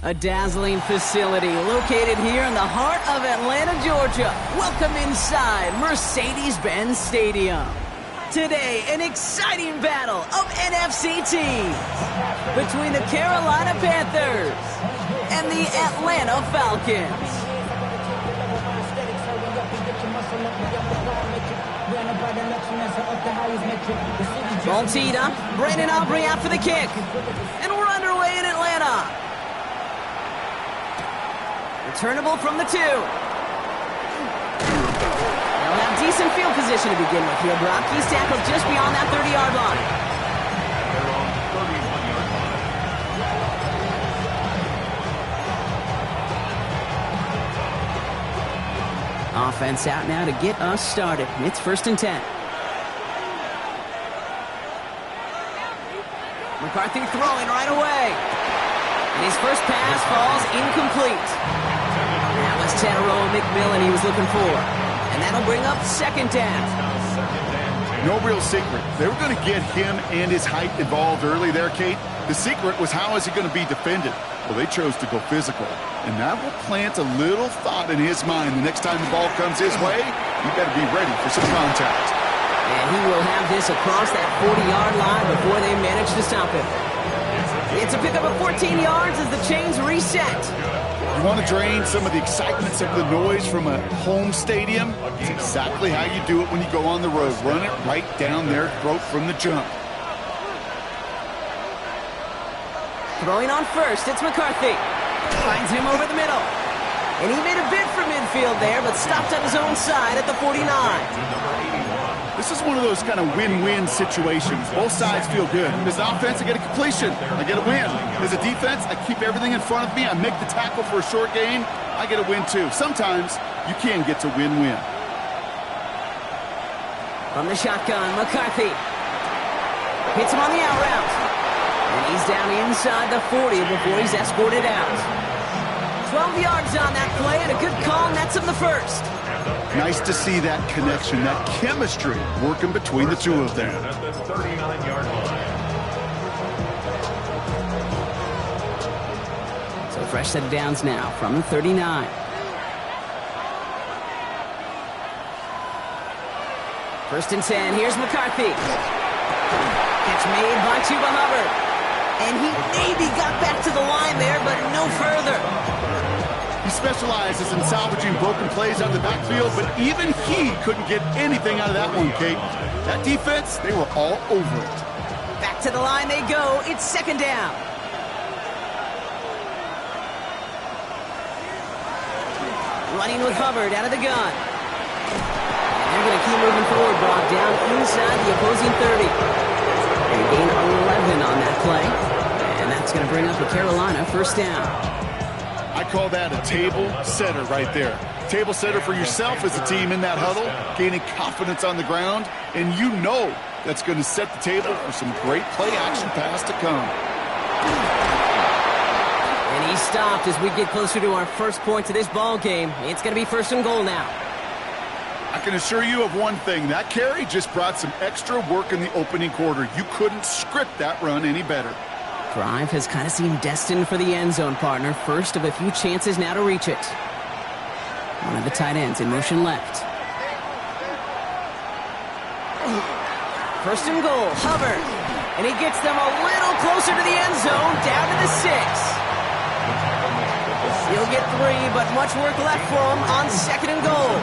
A dazzling facility located here in the heart of Atlanta, Georgia. Welcome inside Mercedes-Benz Stadium. Today, an exciting battle of NFC teams between the Carolina Panthers and the Atlanta Falcons. Ball teed up. Brandon Aubrey out for the kick. And we're underway in Atlanta. Returnable from the 2. They'll have decent field position to begin with here. Brock, he's tackled just beyond that 30-yard line. Offense out now to get us started. It's 1st and 10. McCarthy throwing right away. And his first pass falls incomplete. That was Tannero McMillan he was looking for. And that'll bring up 2nd down. No real secret. They were going to get him and his height involved early there, Kate. The secret was how is he going to be defended? Well, they chose to go physical. And that will plant a little thought in his mind. The next time the ball comes his way, you better be ready for some contact. And he will have this across that 40-yard line before they manage to stop him. It's a pickup of 14 yards as the chains reset. You want to drain some of the excitement, some of the noise from a home stadium? It's exactly how you do it when you go on the road. Run it right down their throat from the jump. Throwing on first, it's McCarthy. Finds him over the middle. And he made a bid for midfield there, but stopped on his own side at the 49. This is one of those kind of win-win situations. Both sides feel good. As an offense, I get a completion. I get a win. As a defense, I keep everything in front of me. I make the tackle for a short gain. I get a win, too. Sometimes, you can get to win-win. From the shotgun, McCarthy. Hits him on the out route. And he's down inside the 40 before he's escorted out. 12 yards on that play, and a good call nets him the first. Nice to see that connection, that chemistry working between the two of them. So fresh set of downs now from the 39. First and 10, here's McCarthy. Catch made by Chuba Hubbard. And he maybe got back to the line there, but no further. He specializes in salvaging broken plays out of the backfield, but even he couldn't get anything out of that one, Kate. That defense, they were all over it. Back to the line they go. It's 2nd down. Running with Hubbard out of the gun. And they're going to keep moving forward, Brock, down inside the opposing 30. And gain 11 on that play. And that's going to bring up a Carolina 1st down. I call that a table setter right there. Table setter for yourself as a team in that huddle, gaining confidence on the ground, and you know that's going to set the table for some great play-action pass to come. And he stopped as we get closer to our first point to this ball game. It's going to be 1st and goal now. I can assure you of one thing. That carry just brought some extra work in the opening quarter. You couldn't script that run any better. Drive has kind of seemed destined for the end zone, partner. First of a few chances now to reach it. One of the tight ends in motion left. 1st and goal, Hubbard. And he gets them a little closer to the end zone, down to the 6. He'll get 3, but much work left for him on 2nd and goal.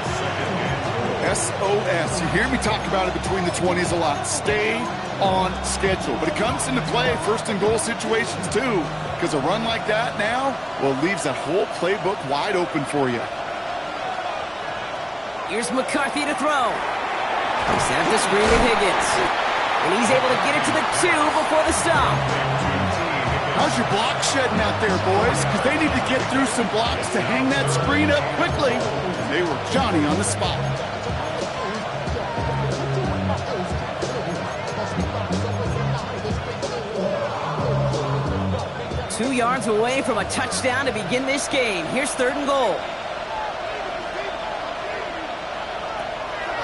SOS. You hear me talk about it between the 20s a lot. Stay on schedule. But it comes into play 1st and goal situations too, because a run like that now, well, leaves that whole playbook wide open for you. Here's McCarthy to throw. He set up the screen with Higgins. And he's able to get it to the 2 before the stop. How's your block shedding out there, boys? Because they need to get through some blocks to hang that screen up quickly. They were Johnny on the spot. 2 yards away from a touchdown to begin this game. Here's 3rd and goal.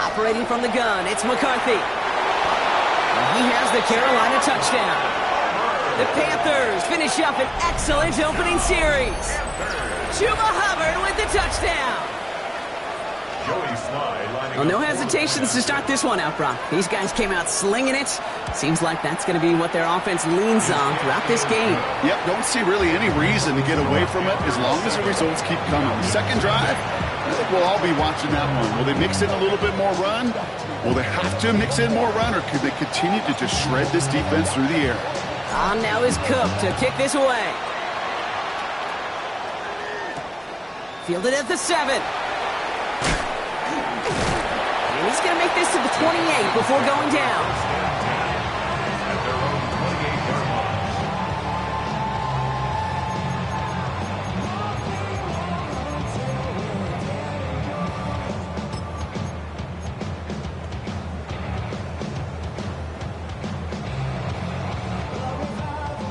Operating from the gun, it's McCarthy. And he has the Carolina touchdown. The Panthers finish up an excellent opening series. Chuba Hubbard with the touchdown. Well, no hesitations to start this one out, Brock. These guys came out slinging it. Seems like that's going to be what their offense leans on throughout this game. Yep, don't see really any reason to get away from it as long as the results keep coming. Second drive, I think we'll all be watching that one. Will they mix in a little bit more run? Will they have to mix in more run, or could they continue to just shred this defense through the air? On now is Cook to kick this away. Fielded at the 7. And he's going to make this to the 28 before going down.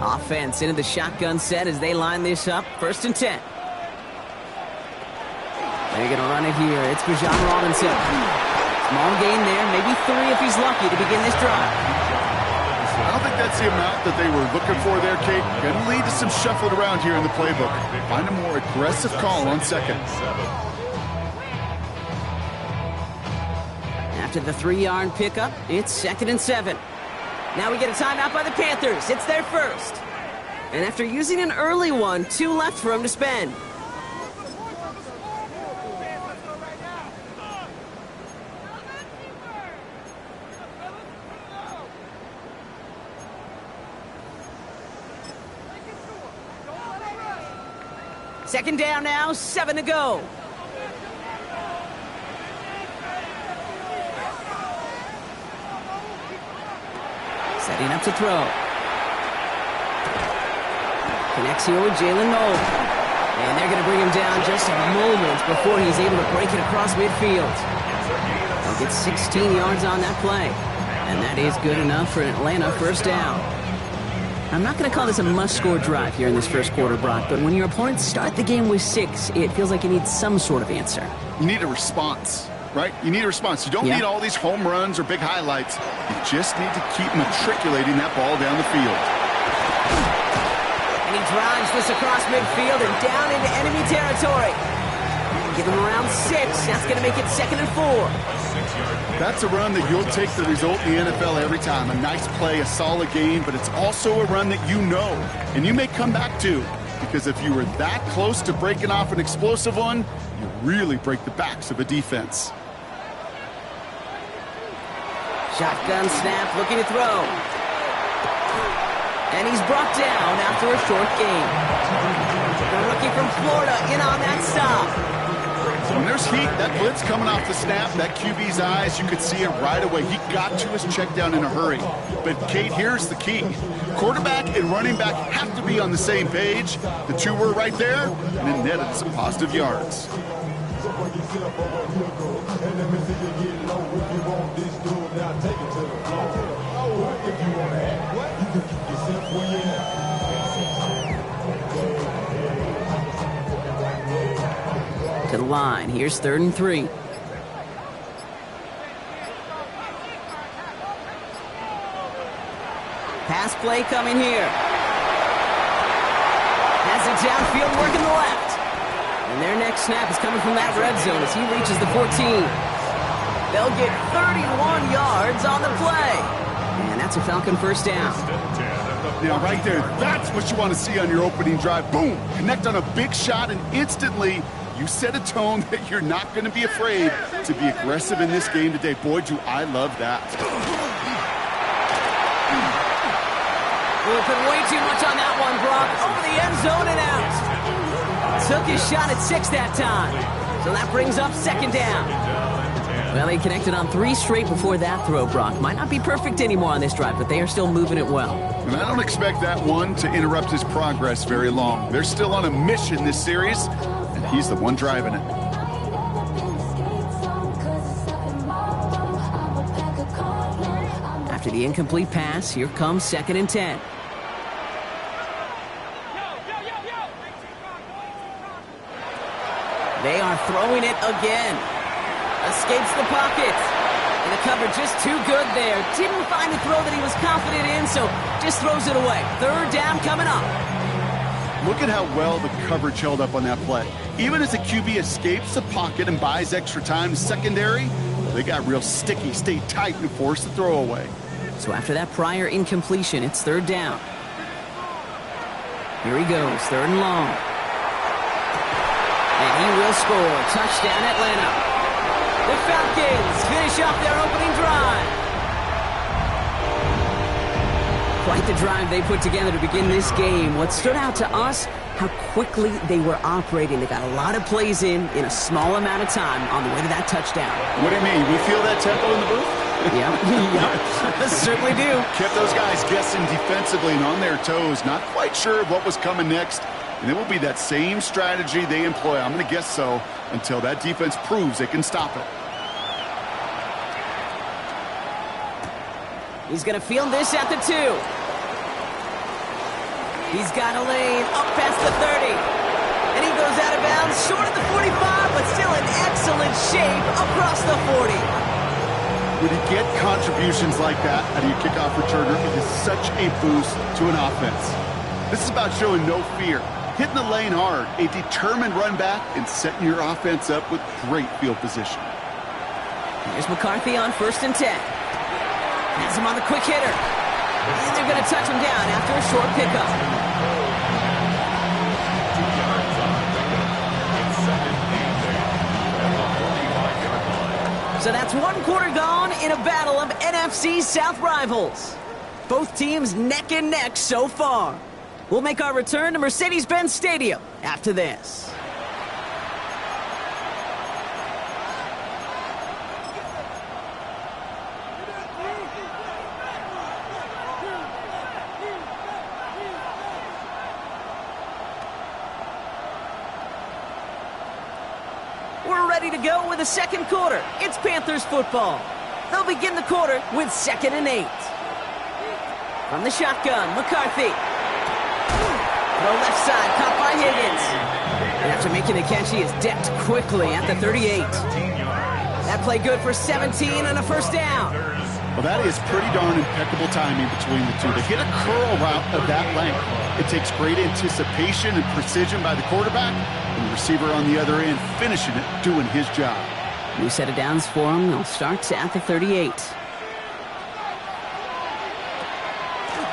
Offense into the shotgun set as they line this up. 1st and 10. They're going to run it here. It's Bijan Robinson. Small gain there, maybe 3 if he's lucky to begin this drive. I don't think that's the amount that they were looking for there, Kate. Going to lead to some shuffling around here in the playbook. Find a more aggressive call on 2nd. After the 3-yard pickup, it's 2nd and 7. Now we get a timeout by the Panthers. It's their first. And after using an early one, 2 left for him to spend. Second down now, 7 to go. Setting up to throw. Connects here with Jalen Noel. And they're going to bring him down just moments before he's able to break it across midfield. He'll get 16 yards on that play. And that is good enough for an Atlanta first down. I'm not going to call this a must-score drive here in this first quarter, Brock, but when your opponents start the game with 6, it feels like you need some sort of answer. You need a response, right? You need a response. You don't need all these home runs or big highlights. You just need to keep matriculating that ball down the field. And he drives this across midfield and down into enemy territory. Give him around 6. That's going to make it 2nd and 4. That's a run that you'll take the result in the NFL every time. A nice play, a solid game, but it's also a run that you know, and you may come back to. Because if you were that close to breaking off an explosive one, you really break the backs of a defense. Shotgun snap, looking to throw. And he's brought down after a short gain. The rookie from Florida in on that stop. When there's heat, that blitz coming off the snap, that QB's eyes, you could see it right away. He got to his check down in a hurry. But, Kate, here's the key. Quarterback and running back have to be on the same page. The 2 were right there, and it netted some positive yards. To the line. Here's 3rd and 3. Pass play coming here. Has it downfield, working the left. And their next snap is coming from that red zone as he reaches the 14. They'll get 31 yards on the play. And that's a Falcon first down. Now, right there, that's what you want to see on your opening drive. Boom! Connect on a big shot, and instantly you set a tone that you're not going to be afraid to be aggressive in this game today. Boy, do I love that. Well, put way too much on that one, Brock. Over the end zone and out. Took his shot at 6 that time. So that brings up 2nd down. Well, they connected on 3 straight before that throw, Brock. Might not be perfect anymore on this drive, but they are still moving it well. And I don't expect that one to interrupt his progress very long. They're still on a mission this series, and he's the one driving it. After the incomplete pass, here comes 2nd and 10. They are throwing it again. Escapes the pocket. And the cover just too good there. Didn't find a throw that he was confident in, so just throws it away. 3rd down coming up. Look at how well the coverage held up on that play. Even as the QB escapes the pocket and buys extra time secondary, they got real sticky, stayed tight, and forced the throw away. So after that prior incompletion, it's 3rd down. Here he goes, 3rd and long. And he will score. Touchdown, Atlanta. The Falcons finish off their opening drive. Quite the drive they put together to begin this game. What stood out to us, how quickly they were operating. They got a lot of plays in a small amount of time on the way to that touchdown. What do you mean? We feel that tempo in the booth? Yep, certainly do. Kept those guys guessing defensively and on their toes, not quite sure what was coming next. And it will be that same strategy they employ, I'm going to guess so, until that defense proves they can stop it. He's going to field this at the 2. He's got a lane up past the 30. And he goes out of bounds short of the 45, but still in excellent shape across the 40. When you get contributions like that out of your kickoff returner, it is such a boost to an offense. This is about showing no fear, hitting the lane hard, a determined run back, and setting your offense up with great field position. Here's McCarthy on 1st and 10. Has him on the quick hitter. And they're going to touch him down after a short pickup. So that's 1 quarter gone in a battle of NFC South rivals. Both teams neck and neck so far. We'll make our return to Mercedes-Benz Stadium after this. We're ready to go with the 2nd quarter. It's Panthers football. They'll begin the quarter with 2nd and 8. From the shotgun, McCarthy. Throw left side, caught by Higgins. And after making the catch, he is decked quickly at the 38. That play good for 17 and a 1st down. Well, that is pretty darn impeccable timing between the two. To hit a curl route of that length, it takes great anticipation and precision by the quarterback, and the receiver on the other end finishing it, doing his job. New set of downs for him. They'll start at the 38.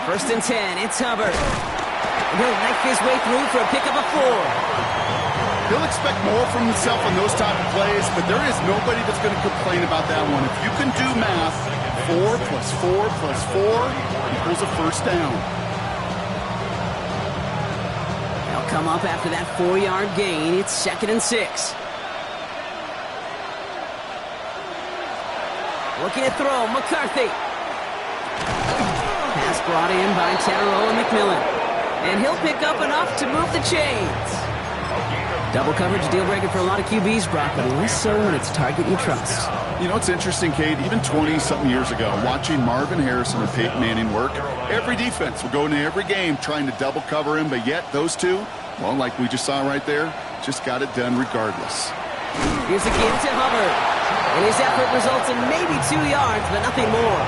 1st and 10, it's Hubbard. And he'll knife his way through for a pickup of 4. He'll expect more from himself on those type of plays, but there is nobody that's going to complain about that one. If you can do math, 4 plus 4 plus 4 equals a 1st down. They'll come up after that 4-yard gain. It's 2nd and 6. Looking to throw, McCarthy. Pass brought in by Tannero and McMillan. And he'll pick up enough to move the chains. Double coverage deal breaker for a lot of QBs, Brock, but less so when it's a target you trust. You know, it's interesting, Kate, even 20-something years ago, watching Marvin Harrison and Peyton Manning work, every defense would go into every game trying to double cover him, but yet those two, well, like we just saw right there, just got it done regardless. Here's a give to Hubbard. And his effort results in maybe 2 yards, but nothing more.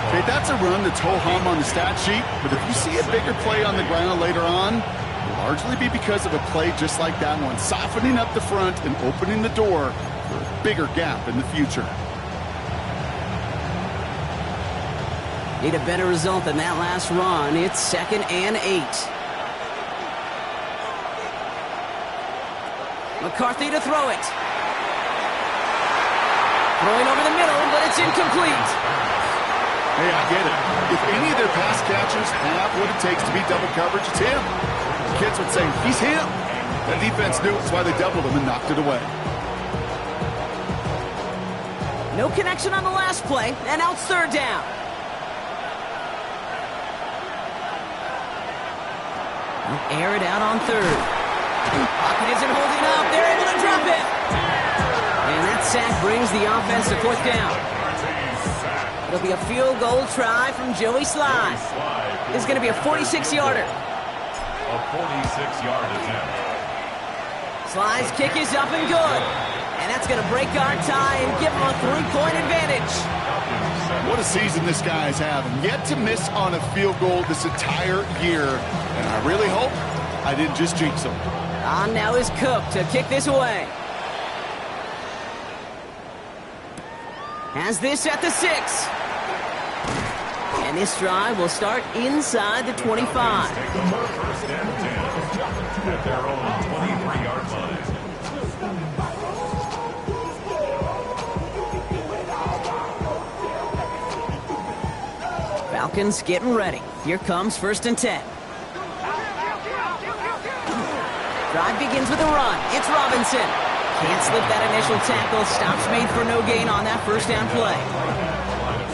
Okay, that's a run that's ho-hum on the stat sheet, but if you see a bigger play on the ground later on, it'll largely be because of a play just like that one, softening up the front and opening the door for a bigger gap in the future. Need a better result than that last run. It's 2nd and 8. McCarthy to throw it. Throwing over the middle, but it's incomplete. Hey, I get it. If any of their pass catchers have what it takes to beat double coverage, it's him. The kids would say, he's him. That defense knew it's why they doubled him and knocked it away. No connection on the last play, and now it's third down. Air it out on third. Pocket isn't holding up. They're able to drop it. And that sack brings the offense to fourth down. It'll be a field goal try from Joey Sly. It's going to be a 46-yarder. A 46-yard attempt. Sly's kick is up and good. And that's going to break our tie and give him a 3-point advantage. What a season this guy is having. Yet to miss on a field goal this entire year. And I really hope I didn't just jinx him. On now is Cook to kick this away. Has this at the 6. And this drive will start inside the 25. Take the first and 10 at their own 23-yard line. Falcons getting ready. Here comes first and 10. Drive begins with a run. It's Robinson. Can't slip that initial tackle. Stops made for no gain on that first down play.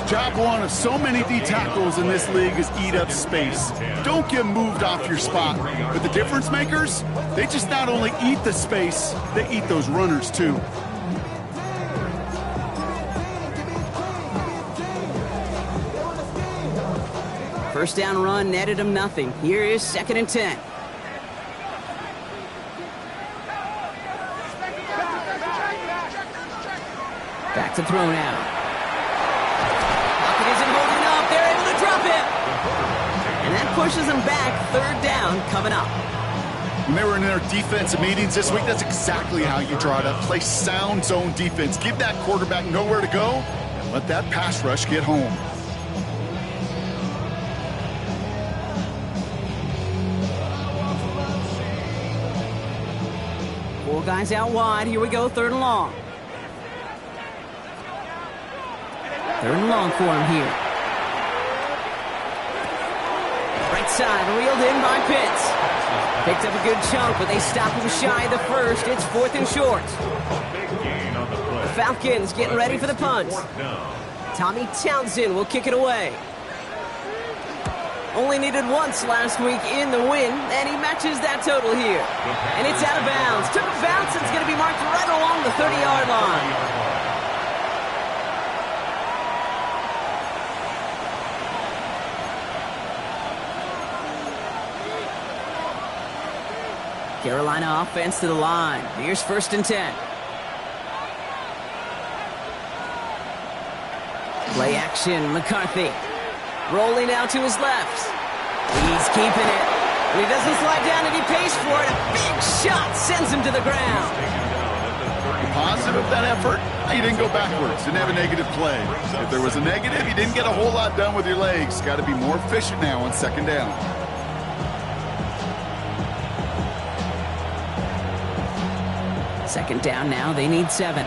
Job one of so many D tackles in this league is eat up space. Don't get moved off your spot. But the difference makers, they just not only eat the space, they eat those runners too. First down run netted him nothing. Here is second and 10. Back to throw now. Pocket isn't holding up. They're able to drop it. And that pushes them back. Third down coming up. When they were in their defensive meetings this week, that's exactly how you draw it up. Play sound zone defense. Give that quarterback nowhere to go and let that pass rush get home. Four guys out wide. Here we go, third and long. Third and long for him here. Right side, reeled in by Pitts. Picked up a good chunk, but they stop him shy of the first. It's fourth and short. The Falcons getting ready for the punt. Tommy Townsend will kick it away. Only needed once last week in the win, and he matches that total here. And it's out of bounds. Took a bounce, and it's going to be marked right along the 30-yard line. Carolina offense to the line. Here's first and 10. Play action, McCarthy. Rolling out to his left. He's keeping it. And he doesn't slide down, and he pays for it. A big shot sends him to the ground. Positive of that effort, you didn't go backwards. Didn't have a negative play. If there was a negative, you didn't get a whole lot done with your legs. Got to be more efficient now on second down. Second down now. They need 7.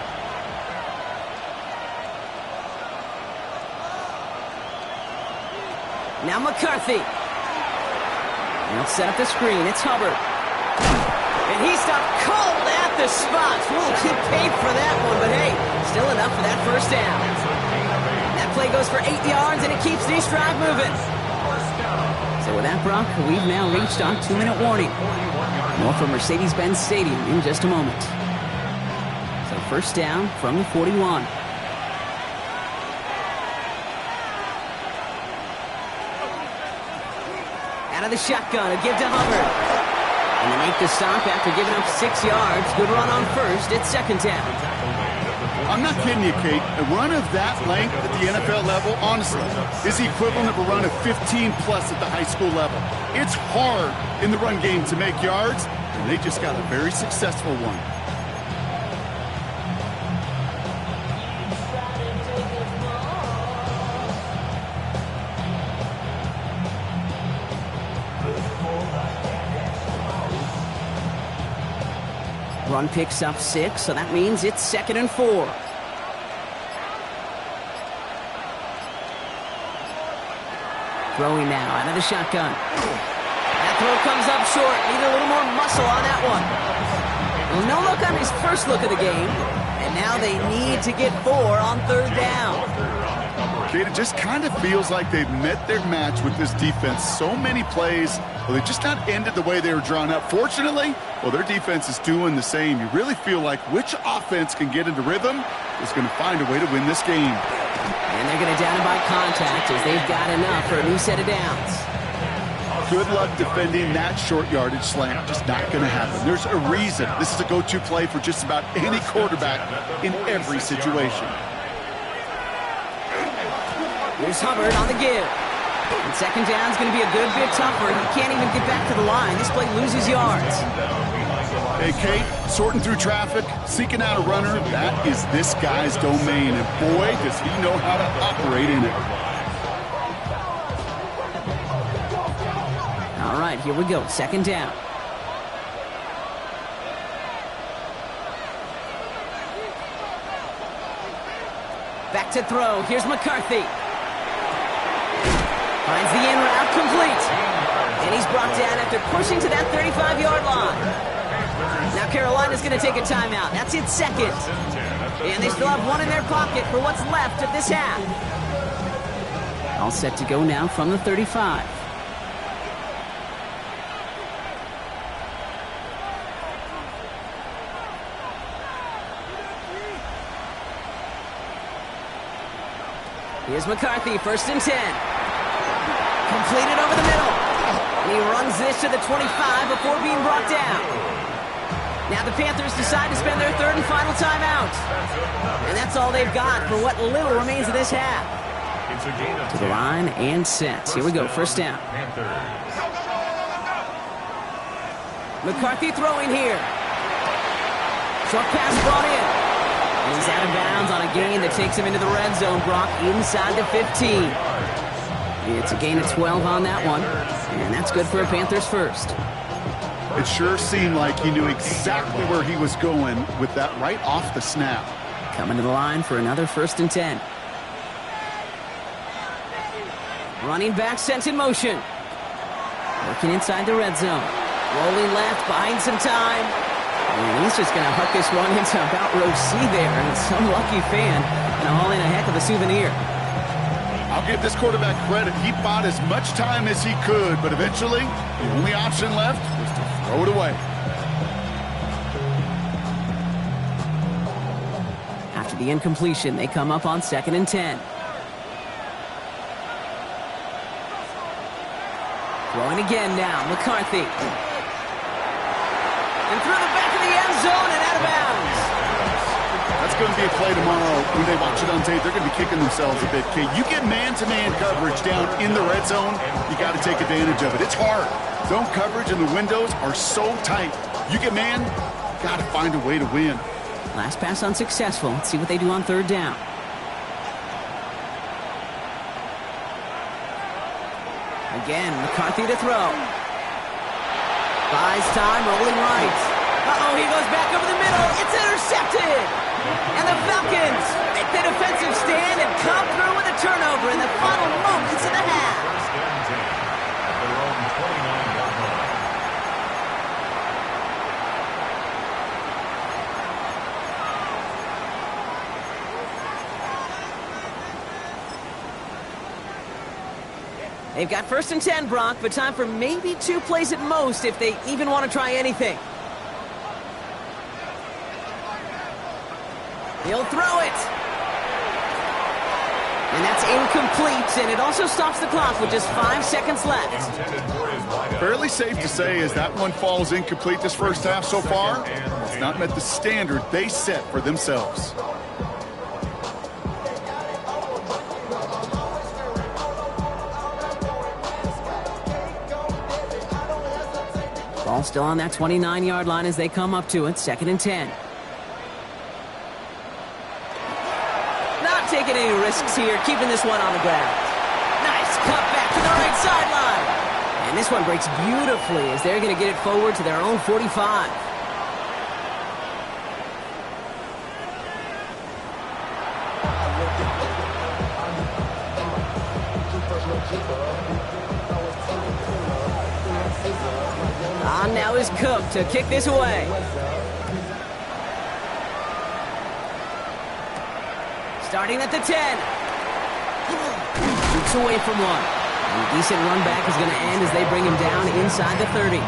Now McCarthy. They'll set up the screen. It's Hubbard. And he stopped cold at the spot. We'll keep paid for that one, but hey, still enough for that first down. That play goes for 8 yards, and it keeps this drive moving. So with that, Brock, we've now reached our 2-minute warning. More from Mercedes-Benz Stadium in just a moment. So first down from the 41. Out of the shotgun, a give to Hubbard. And they make the stop after giving up 6 yards. Good run on first. It's second down. I'm not kidding you, Kate. A run of that length at the NFL level, honestly, is the equivalent of a run of 15-plus at the high school level. It's hard in the run game to make yards, and they just got a very successful one. Run picks up 6, so that means it's second and 4. Throwing now out of the shotgun. That throw comes up short. Need a little more muscle on that one. Well, no look on his first look of the game. And now they need to get 4 on 3rd down. Kate, it just kind of feels like they've met their match with this defense. So many plays, well, they just not ended the way they were drawn up. Fortunately, well, their defense is doing the same. You really feel like which offense can get into rhythm is going to find a way to win this game. And they're going to down it by contact as they've got enough for a new set of downs. Good luck defending that short yardage slant. Just not going to happen. There's a reason. This is a go-to play for just about any quarterback in every situation. Here's Hubbard on the give. And 2nd down is going to be a good bit tougher. He can't even get back to the line. This play loses yards. Hey, Kate, sorting through traffic, seeking out a runner, that is this guy's domain. And boy, does he know how to operate in it. All right, here we go. 2nd down. Back to throw. Here's McCarthy. Finds the in route complete. And he's brought down after pushing to that 35-yard line. Now Carolina's going to take a timeout. That's its 2nd. And they still have 1 in their pocket for what's left of this half. All set to go now from the 35. Here's McCarthy, 1st and 10. Completed over the middle. And he runs this to the 25 before being brought down. Now the Panthers decide to spend their 3rd and final timeout. And that's all they've got for what little remains of this half. To the line and set. Here we go, 1st down. McCarthy throwing here. Short pass brought in. And he's out of bounds on a gain that takes him into the red zone, Brock, inside the 15. It's a gain of 12 on that one, and that's good for a Panthers 1st. It sure seemed like he knew exactly where he was going with that right off the snap. Coming to the line for another 1st and 10. Running back sent in motion. Working inside the red zone. Rolling left, buying some time. And he's just going to hook this one into about row C there. And some lucky fan going to haul in a heck of a souvenir. I'll give this quarterback credit. He bought as much time as he could, but eventually the only option left was to throw it away. After the incompletion, they come up on 2nd and 10. Throwing again now, McCarthy. And through the back of the end zone and out of bounds. That's going to be a play tomorrow. When they watch it on tape, they're going to be kicking themselves a bit. Kate, you get man-to-man coverage down in the red zone, you got to take advantage of it. It's hard. Zone coverage and the windows are so tight. You get man, got to find a way to win. Last pass unsuccessful. Let's see what they do on 3rd down. Again, McCarthy to throw. Buys time, rolling right. Uh-oh, he goes back over the middle. It's intercepted. And the Falcons make the defensive stand and come through with a turnover in the final moments of the half. They've got 1st and 10, Brock, but time for maybe 2 plays at most if they even want to try anything. He'll throw it. And that's incomplete, and it also stops the clock with just 5 seconds left. Fairly safe to say as that one falls incomplete this 1st half so far, it's not met the standard they set for themselves. Ball still on that 29-yard line as they come up to it, 2nd and 10. Not taking any risks here, keeping this one on the ground. Nice cut back to the right sideline. And this one breaks beautifully as they're going to get it forward to their own 45. On now is Cook to kick this away. Starting at the 10. Shoots away from one. And a decent run back is going to end as they bring him down inside the 30.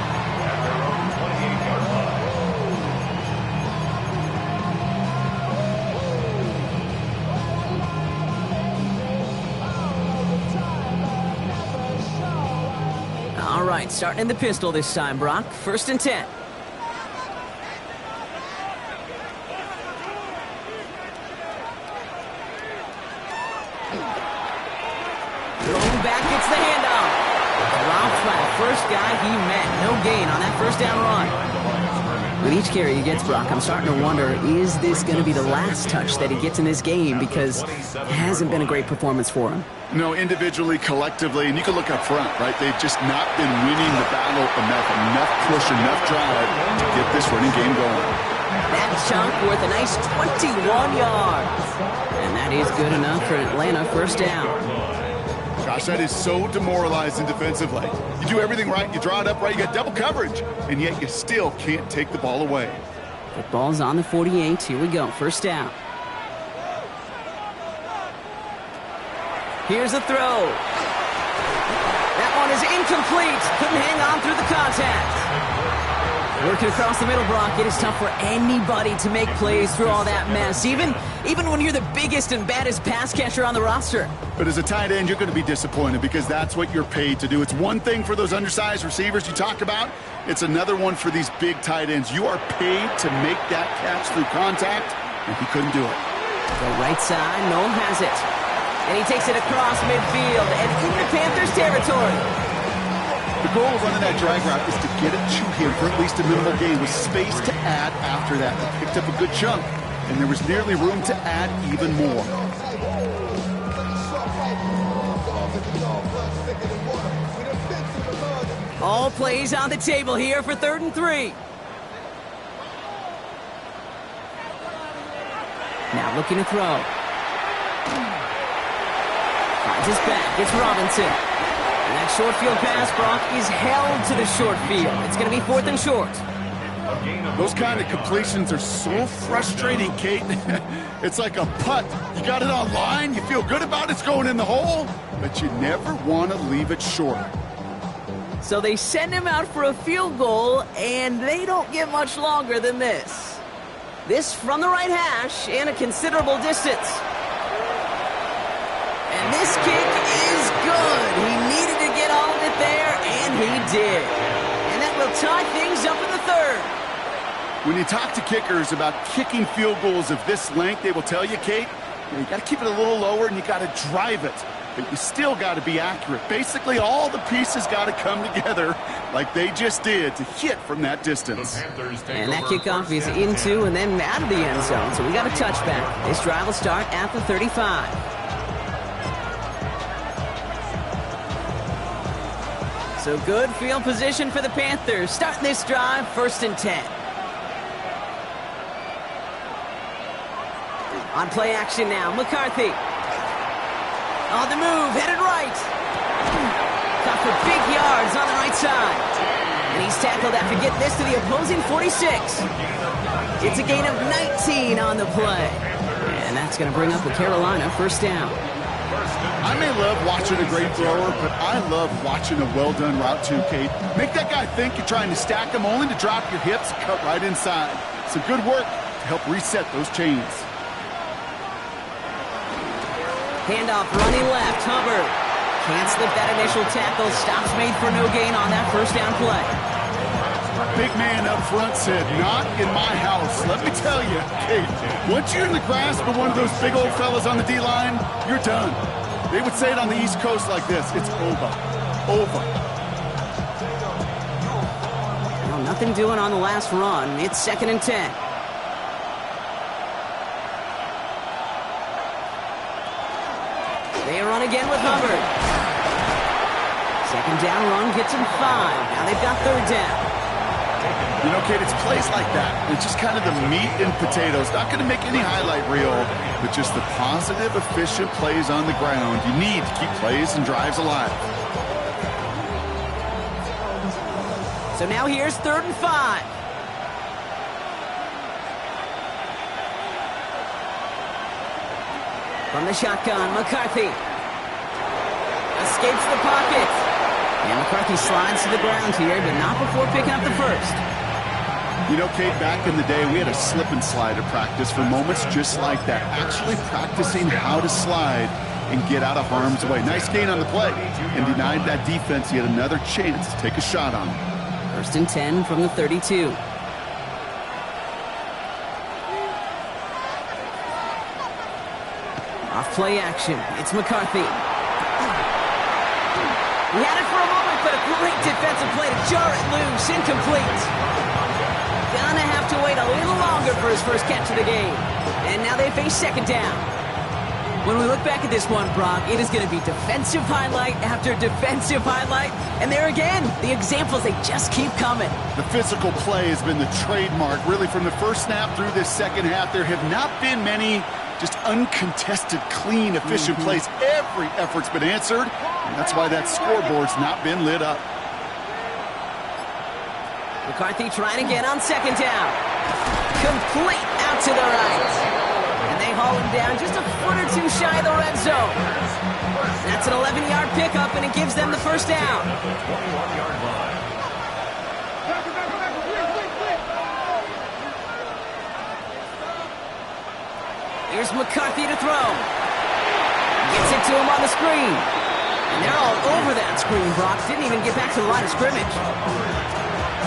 All right, starting in the pistol this time, Brock. 1st and 10. Throwing back, gets the handoff. Dropped by the first guy he met. No gain on that 1st down run. With each carry he gets, Brock, I'm starting to wonder, is this going to be the last touch that he gets in this game? Because it hasn't been a great performance for him. No, individually, collectively, and you can look up front, right? They've just not been winning the battle enough push, enough drive to get this running game going. That chunk worth a nice 21 yards. And that is good enough for Atlanta 1st down. Gosh, that is so demoralizing defensively. You do everything right, you draw it up right, you got double coverage, and yet you still can't take the ball away. The ball's on the 48. Here we go, 1st down. Here's a throw. That one is incomplete. Couldn't hang on through the contact. Working across the middle, Brock. It is tough for anybody to make plays through all that mess, even when you're the biggest and baddest pass catcher on the roster. But as a tight end, you're going to be disappointed because that's what you're paid to do. It's one thing for those undersized receivers you talk about. It's another one for these big tight ends. You are paid to make that catch through contact, and he couldn't do it. The right side, Noel has it. And he takes it across midfield and into Panthers territory. The goal of running that drag route is to get it to him for at least a minimal gain with space to add after that. They picked up a good chunk, and there was nearly room to add even more. All plays on the table here for 3rd and 3. Now looking to throw. Finds his back. It's Robinson. And that short field pass, Brock, is held to the short field. It's going to be 4th and short. Those kind of completions are so frustrating, Kate. It's like a putt. You got it on line, you feel good about it's going in the hole, but you never want to leave it short. So they send him out for a field goal, and they don't get much longer than this. This from the right hash and a considerable distance. And this kick is good. He needed to get all of it there, and he did. And that will tie things up in the 3rd. When you talk to kickers about kicking field goals of this length, they will tell you, Kate, you got to keep it a little lower and you got to drive it. But you still got to be accurate. Basically, all the pieces got to come together like they just did to hit from that distance. And that kickoff is into and then out of the end zone. So we got a touchback. This drive will start at the 35. So good field position for the Panthers. Starting this drive, 1st and 10. On play action now, McCarthy. On the move, headed right. Caught for big yards on the right side. And he's tackled after getting this to the opposing 46. It's a gain of 19 on the play. And that's going to bring up the Carolina 1st down. I may love watching a great thrower, but I love watching a well-done route too, Kate. Make that guy think you're trying to stack him only to drop your hips and cut right inside. Some good work to help reset those chains. Handoff running left, Hubbard. Can't slip that initial tackle. Stops made for no gain on that 1st down play. Big man up front said, not in my house. Let me tell you, Kate, once you're in the grasp of one of those big old fellas on the D-line, you're done. They would say it on the East Coast like this, it's over. Over. Well, nothing doing on the last run. It's 2nd and 10. They run again with Hubbard. 2nd down run gets him 5. Now they've got 3rd down. You know, Kate, it's plays like that. It's just kind of the meat and potatoes. Not going to make any highlight reel, but just the positive, efficient plays on the ground. You need to keep plays and drives alive. So now here's 3rd and 5. From the shotgun, McCarthy escapes the pocket. And McCarthy slides to the ground here, but not before picking up the first. You know, Kate, back in the day, we had a slip and slide at practice for moments just like that. Actually practicing how to slide and get out of harm's way. Nice gain on the play, and denied that defense yet another chance to take a shot on him. 1st and 10 from the 32. Off play action. It's McCarthy. He had it for a moment, but a great defensive play to jar it loose. Incomplete. Gonna have to wait a little longer for his first catch of the game. And now they face 2nd down. When we look back at this one, Brock, it is going to be defensive highlight after defensive highlight. And there again, the examples, they just keep coming. The physical play has been the trademark. Really, from the first snap through this second half, there have not been many just uncontested, clean, efficient plays. Every effort's been answered, and that's why that scoreboard's not been lit up. McCarthy trying again on 2nd down. Complete out to the right. And they haul him down just a foot or two shy of the red zone. That's an 11-yard pickup, and it gives them the first down. 21-yard line. Here's McCarthy to throw. Gets it to him on the screen. And they're all over that screen, Brock. Didn't even get back to the line of scrimmage.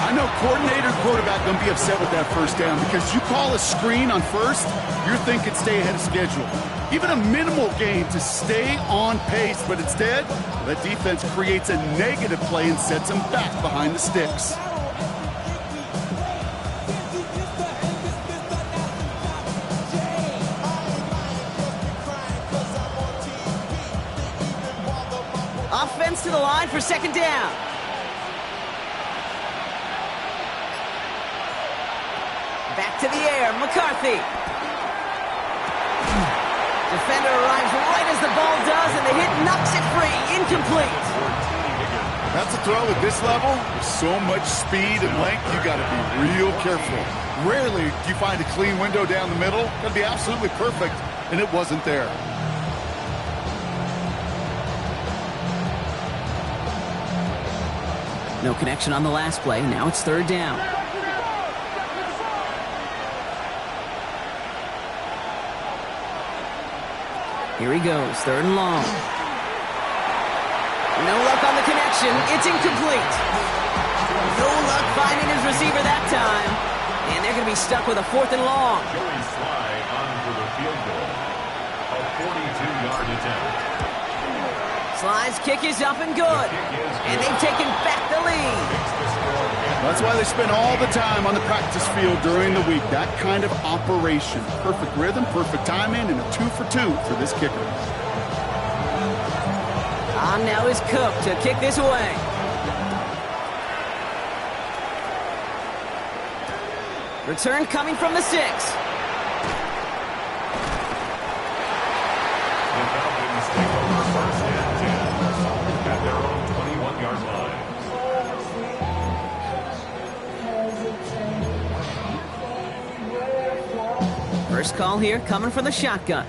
I know coordinator and quarterback going to be upset with that first down because you call a screen on first, you're thinking stay ahead of schedule. Even a minimal gain to stay on pace, but instead, that defense creates a negative play and sets them back behind the sticks. Offense to the line for 2nd down. Back to the air, McCarthy. Defender arrives right as the ball does, and the hit knocks it free. Incomplete. That's a throw at this level. With so much speed and length, you got to be real careful. Rarely do you find a clean window down the middle. Got to be absolutely perfect, and it wasn't there. No connection on the last play. Now it's 3rd down. Here he goes, 3rd and long. No luck on the connection. It's incomplete. No luck finding his receiver that time. And they're going to be stuck with a 4th and long. Joey Slye on for the field goal. A 42-yard attempt. Sly's kick is up and good. And they've taken back the lead. That's why they spend all the time on the practice field during the week. That kind of operation. Perfect rhythm, perfect timing, and a 2 for 2 for this kicker. On now is Cook to kick this away. Return coming from the 6. The Falcons take over 1st and 10 at their own 21-yard line. First call here coming from the shotgun.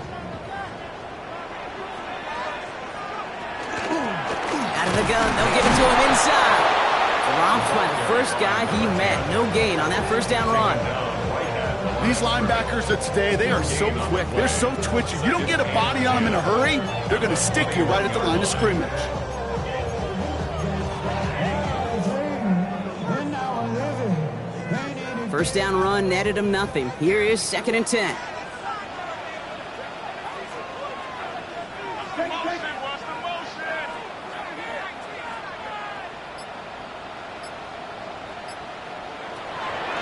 Out of the gun, they'll give it to him inside. Dropped by the first guy he met. No gain on that 1st down run. These linebackers of today, they are so quick. They're so twitchy. You don't get a body on them in a hurry, they're going to stick you right at the line of scrimmage. First down run netted him nothing. Here is 2nd and 10.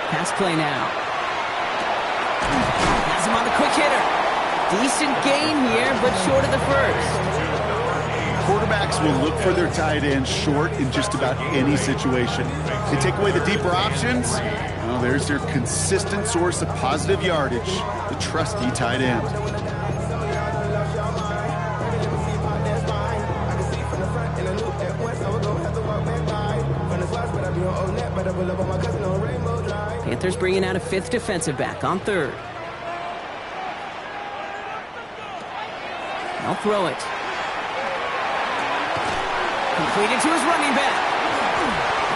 Pass play now. Has him on the quick hitter. Decent gain here, but short of the first. Quarterbacks will look for their tight end short in just about any situation. They take away the deeper options. Well, there's their consistent source of positive yardage, the trusty tight end. Panthers bringing out a 5th defensive back on 3rd. They'll throw it. Completed to his running back.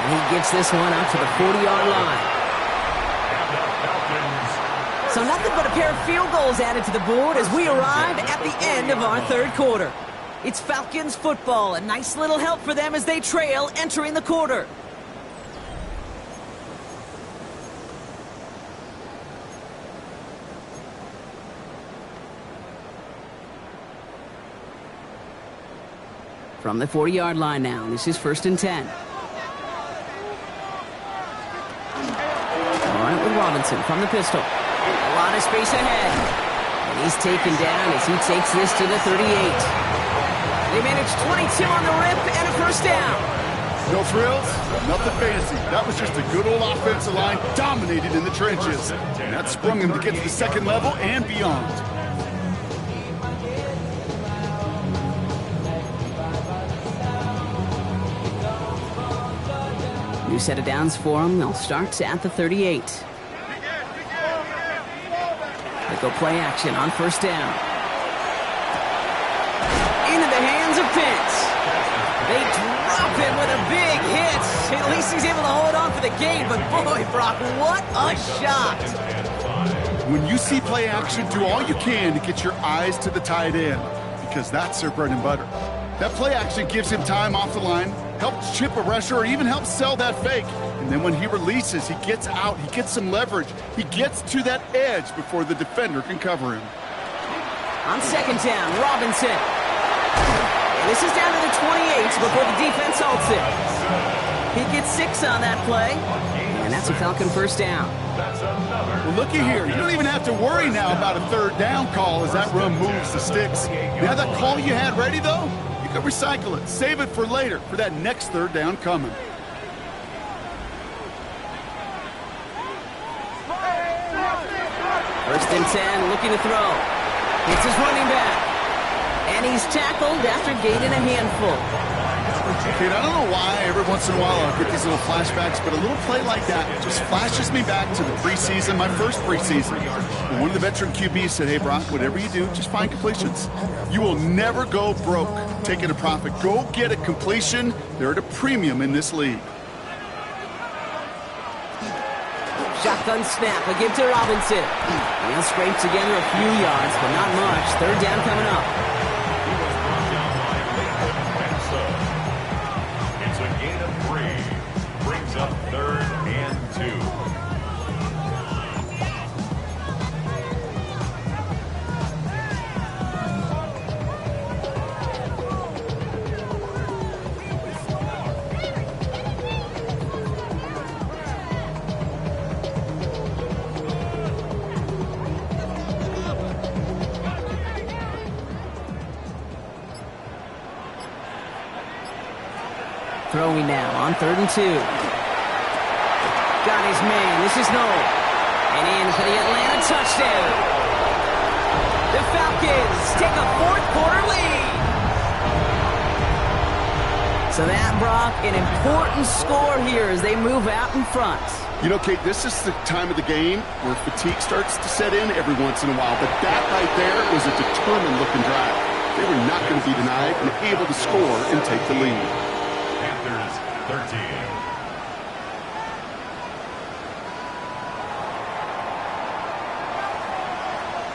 And he gets this one out to the 40-yard line. So nothing but a pair of field goals added to the board as we arrive at the end of our third quarter. It's Falcons football, a nice little help for them as they trail entering the quarter. From the 40-yard line now, this is 1st and 10. All right, with Robinson from the pistol. A lot of space ahead. And he's taken down as he takes this to the 38. They managed 22 on the rip and a 1st down. No frills, nothing fancy. That was just a good old offensive line dominated in the trenches. And that sprung him to get to the second level and beyond. New set of downs for them. They'll start at the 38. They go play action on 1st down. Into the hands of Pitts. They drop him with a big hit. At least he's able to hold on for the gain. But boy, Brock, what a shot. When you see play action, do all you can to get your eyes to the tight end, because that's their bread and butter. That play action gives him time off the line, helps chip a rusher, or even helps sell that fake. And then when he releases, he gets out, he gets some leverage. He gets to that edge before the defender can cover him. On 2nd down, Robinson. And this is down to the 28 before the defense halts it. He gets 6 on that play, and that's a Falcon 1st down. Well, looky here. You don't even have to worry now about a 3rd down call as that run moves the sticks. Now that call you had ready, though, you can recycle it. Save it for later, for that next 3rd down coming. First and 10, looking to throw. It's his running back. And he's tackled after gaining a handful. Kid, I don't know why every once in a while I'll get these little flashbacks, but a little play like that just flashes me back to the preseason, my first preseason. And one of the veteran QBs said, hey, Brock, whatever you do, just find completions. You will never go broke taking a profit. Go get a completion. They're at a premium in this league. Shotgun snap, a give to Robinson. He'll scrape together a few yards, but not much. 3rd down coming up. It's a gain of 3. Brings up 3rd and 2. Throwing now on 3rd and 2. Got his man. This is Noel. And in for the Atlanta touchdown. The Falcons take a 4th quarter lead. So that, Brock, an important score here as they move out in front. You know, Kate, this is the time of the game where fatigue starts to set in every once in a while. But that right there was a determined-looking drive. They were not going to be denied and able to score and take the lead. Panthers 13.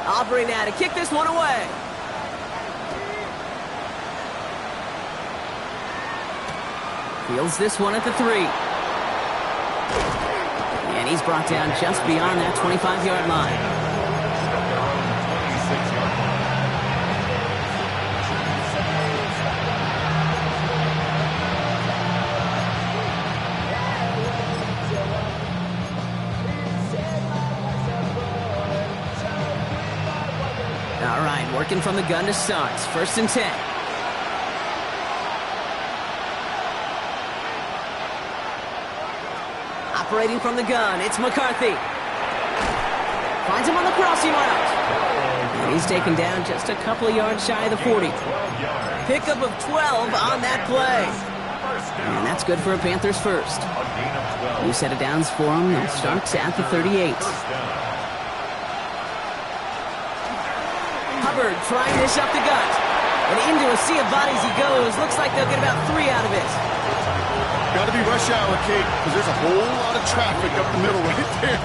Aubrey now to kick this one away. Fields this one at the 3. And he's brought down just beyond that 25-yard line. All right, working from the gun to start. 1st and 10. Operating from the gun, it's McCarthy. Finds him on the crossing route. And he's taken down just a couple of yards shy of the 40. Pickup of 12 on that play. And that's good for a Panthers 1st. New set of downs for him. They'll start at the 38. Hubbard trying this up the gut. And into a sea of bodies he goes. Looks like they'll get about 3 out of it. Got to be rush hour, Kate, because there's a whole lot of traffic up the middle right there.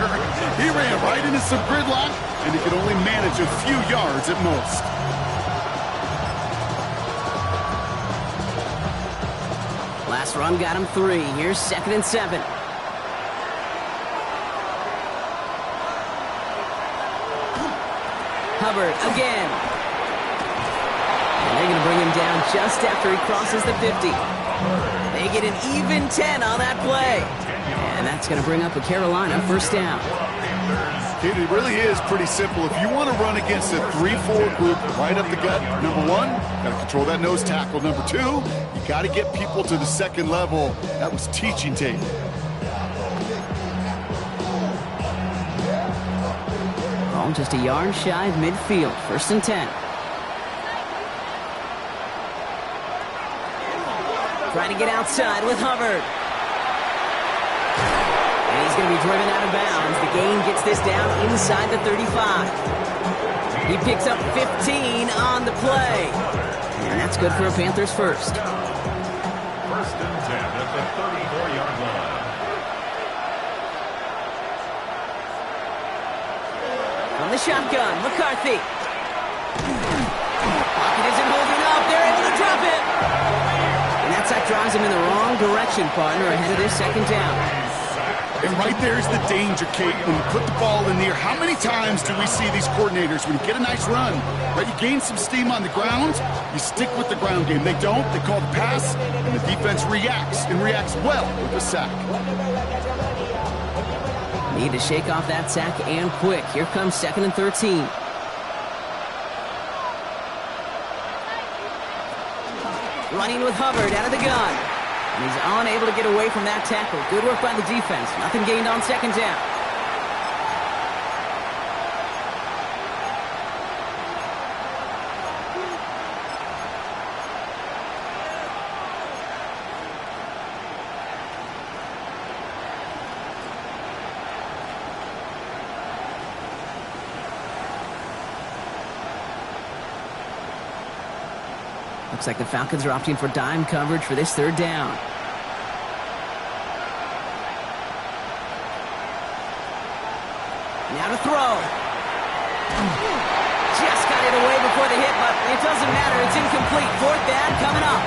He ran right into some gridlock, and he could only manage a few yards at most. Last run got him 3. Here's 2nd and 7. Hubbard again. And they're going to bring him down just after he crosses the 50. They get an even 10 on that play. And that's going to bring up a Carolina first down. Kate, it really is pretty simple. If you want to run against a 3-4 group right up the gut, number 1, got to control that nose tackle. Number 2, you got to get people to the second level. That was teaching tape. Ball just a yard shy of midfield. 1st and 10. Trying to get outside with Hubbard. And he's going to be driven out of bounds. The gain gets this down inside the 35. He picks up 15 on the play. And that's good for a Panthers first. 1st and 10 at the 34-yard line. From the shotgun, McCarthy. Pocket isn't holding up. They're able to drop it. And that sack drives him in the wrong direction, partner, ahead of this 2nd down. And right there's the danger, Kate. When you put the ball in the air, how many times do we see these coordinators, when you get a nice run, right, you gain some steam on the ground, you stick with the ground game. They don't. They call the pass, and the defense reacts, and reacts well with the sack. Need to shake off that sack and quick. Here comes 2nd and 13. Running with Hubbard out of the gun. And he's unable to get away from that tackle. Good work by the defense. Nothing gained on 2nd down. Looks like the Falcons are opting for dime coverage for this 3rd down. Now to throw. Just got it away before the hit, but it doesn't matter. It's incomplete. 4th down coming up.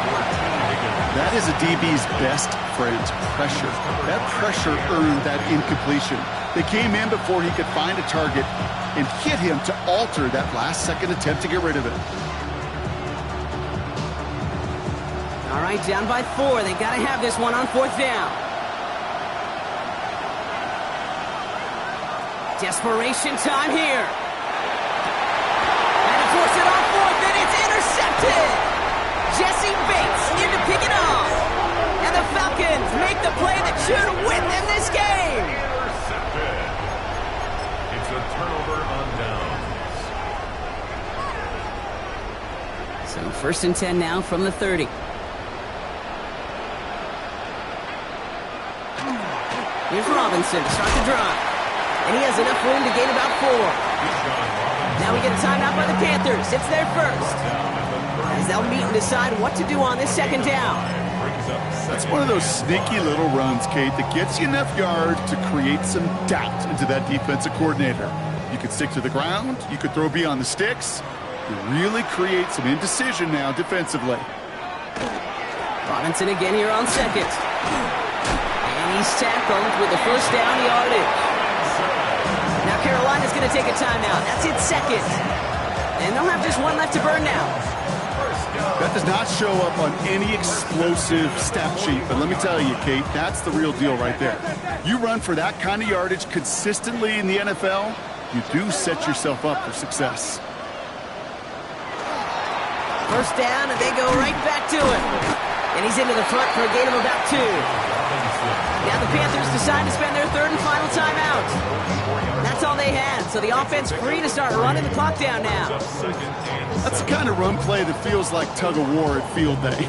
That is a DB's best friend, pressure. That pressure earned that incompletion. They came in before he could find a target and hit him to alter that last-second attempt to get rid of it. All right, down by 4. They got to have this one on 4th down. Desperation time here. And to force it on 4th, and it's intercepted. Jesse Bates in to pick it off. And the Falcons make the play that should win them this game. Intercepted. It's a turnover on downs. So 1st and 10 now from the 30. Here's Robinson to start the drive. And he has enough room to gain about 4. Now we get a timeout by the Panthers. It's their first. As they'll meet and decide what to do on this 2nd down. That's one of those sneaky little runs, Kate, that gets you enough yards to create some doubt into that defensive coordinator. You could stick to the ground. You could throw beyond the sticks. You really create some indecision now defensively. Robinson again here on 2nd. He's tackled with the 1st down yardage. Now Carolina's going to take a timeout. That's its 2nd. And they'll have just 1 left to burn now. That does not show up on any explosive stat sheet. But let me tell you, Kate, that's the real deal right there. You run for that kind of yardage consistently in the NFL, you do set yourself up for success. 1st down, and they go right back to it. And he's into the front for a gain of about 2. Now the Panthers decide to spend their 3rd and final timeout. That's all they had, so the offense free to start running the clock down now. That's the kind of run play that feels like tug-of-war at field day.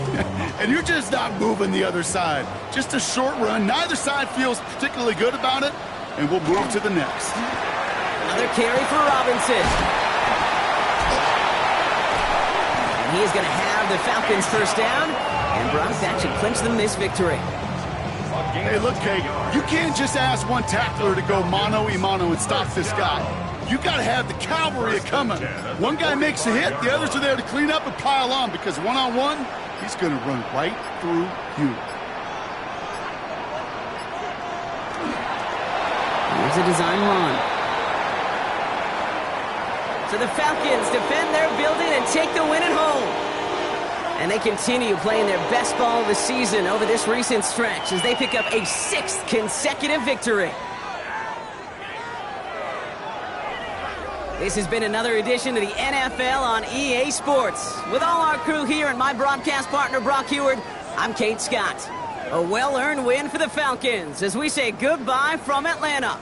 And you're just not moving the other side. Just a short run. Neither side feels particularly good about it, and we'll move to the next. Another carry for Robinson. And He is going to have the Falcons first down. And Brock, that should clinch them this victory. Hey, look, Kate, you can't just ask one tackler to go mano-a-mano and stop this guy. You got to have the cavalry coming. One guy makes a hit, the others are there to clean up and pile on, because one-on-one, he's going to run right through you. Here's a design run. So the Falcons defend their building and take the win at home. And they continue playing their best ball of the season over this recent stretch as they pick up a 6th consecutive victory. This has been another edition of the NFL on EA Sports. With all our crew here and my broadcast partner, Brock Heward, I'm Kate Scott. A well-earned win for the Falcons as we say goodbye from Atlanta.